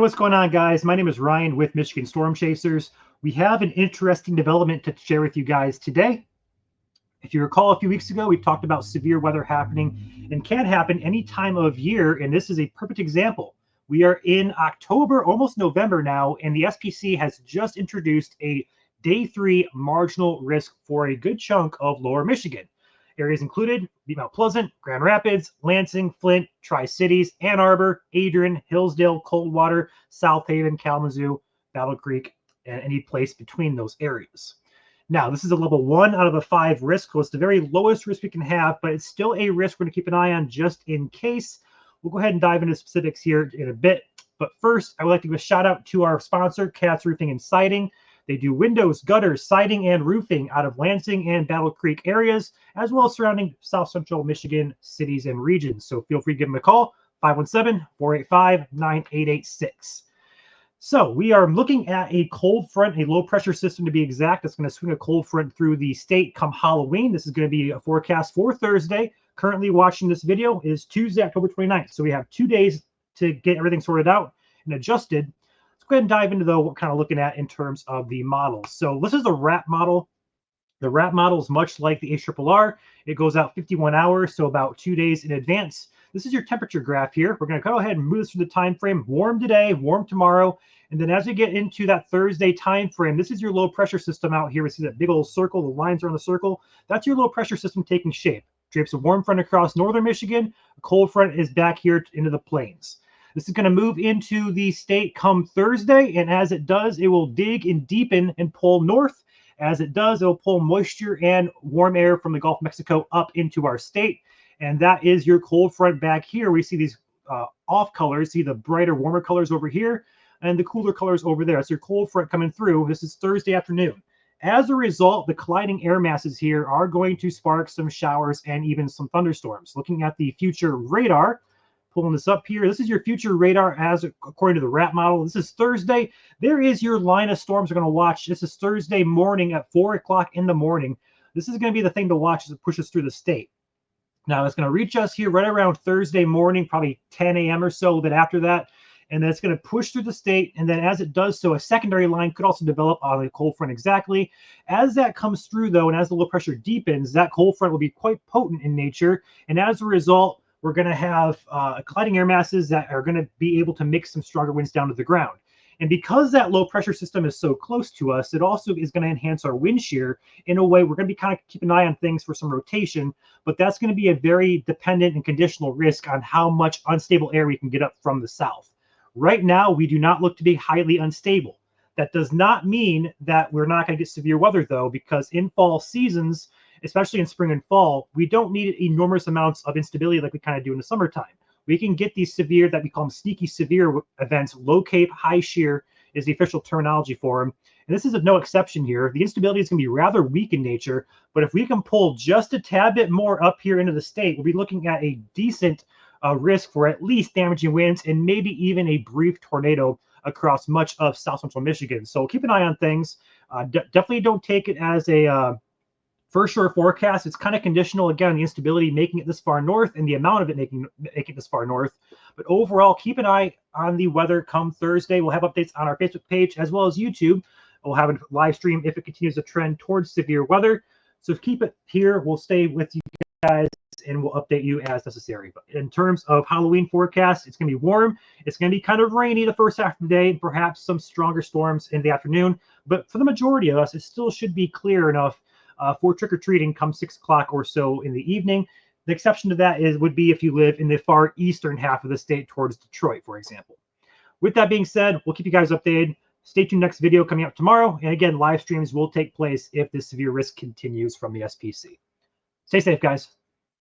what's going on, guys? My name is Ryan with Michigan Storm Chasers. We have an interesting development to share with you guys today. If you recall, a few weeks ago, we talked about severe weather happening and can happen any time of year, and this is a perfect example. We are in October, almost November now, and the SPC has just introduced a Day 3 marginal risk for a good chunk of lower Michigan. Areas included Mount Pleasant, Grand Rapids, Lansing, Flint, Tri-Cities, Ann Arbor, Adrian, Hillsdale, Coldwater, South Haven, Kalamazoo, Battle Creek, and any place between those areas. Now, this is a level 1 out of a 5 risk, so it's the very lowest risk we can have, but it's still a risk we're going to keep an eye on just in case. We'll go ahead and dive into specifics here in a bit. But first, I would like to give a shout out to our sponsor, Katz Roofing and Siding. They do windows, gutters, siding, and roofing out of Lansing and Battle Creek areas, as well as surrounding South Central Michigan cities and regions. So feel free to give them a call, 517-485-9886. So we are looking at a cold front, a low pressure system to be exact. That's going to swing a cold front through the state come Halloween. This is going to be a forecast for Thursday. Currently watching this video is Tuesday, October 29th. So we have 2 days to get everything sorted out and adjusted. Go ahead and dive into though what we're kind of looking at in terms of the models. So this is the WRAP model. The WRAP model is much like the ARRR. It goes out 51 hours, so about 2 days in advance. This is your temperature graph here. We're going to go ahead and move this through the time frame. Warm today, warm tomorrow, and then as we get into that Thursday time frame, this is your low pressure system out here. We see that big old circle. The lines are on the circle. That's your low pressure system taking shape. Drapes a warm front across northern Michigan. A cold front is back here into the plains. This is going to move into the state come Thursday, and as it does, it will dig and deepen and pull north. As it does, it will pull moisture and warm air from the Gulf of Mexico up into our state, and that is your cold front back here. We see these off colors, see the brighter, warmer colors over here, and the cooler colors over there. That's your cold front coming through. This is Thursday afternoon. As a result, the colliding air masses here are going to spark some showers and even some thunderstorms. Looking at the future radar, pulling this up here. This is your future radar as according to the WRAP model. This is Thursday. There is your line of storms we're going to watch. This is Thursday morning at 4 o'clock in the morning. This is going to be the thing to watch as it pushes through the state. Now, it's going to reach us here right around Thursday morning, probably 10 a.m. or so, but after that, and then it's going to push through the state. And then as it does so, a secondary line could also develop on the cold front exactly. As that comes through, though, and as the low pressure deepens, that cold front will be quite potent in nature. And as a result, we're going to have colliding air masses that are going to be able to mix some stronger winds down to the ground. And because that low pressure system is so close to us, it also is going to enhance our wind shear in a way. We're going to be kind of keep an eye on things for some rotation, but that's going to be a very dependent and conditional risk on how much unstable air we can get up from the south. Right now, we do not look to be highly unstable. That does not mean that we're not going to get severe weather, though, because in fall seasons, especially in spring and fall, we don't need enormous amounts of instability like we kind of do in the summertime. We can get these severe, that we call them sneaky severe events. Low CAPE, high shear is the official terminology for them. And this is no exception here. The instability is going to be rather weak in nature, but if we can pull just a tad bit more up here into the state, we'll be looking at a decent risk for at least damaging winds and maybe even a brief tornado across much of South Central Michigan. So keep an eye on things. Definitely don't take it as a for sure forecast. It's kind of conditional, again, the instability making it this far north and the amount of it making it this far north. But overall, keep an eye on the weather come Thursday. We'll have updates on our Facebook page as well as YouTube. We'll have a live stream if it continues to trend towards severe weather. So keep it here. We'll stay with you guys and we'll update you as necessary. But in terms of Halloween forecast, it's going to be warm. It's going to be kind of rainy the first half of the day, perhaps some stronger storms in the afternoon. But for the majority of us, it still should be clear enough for trick-or-treating come 6 o'clock or so in the evening. The exception to that would be if you live in the far eastern half of the state towards Detroit, for example. With that being said, we'll keep you guys updated. Stay tuned, next video coming up tomorrow. And again, live streams will take place if this severe risk continues from the SPC. Stay safe, guys.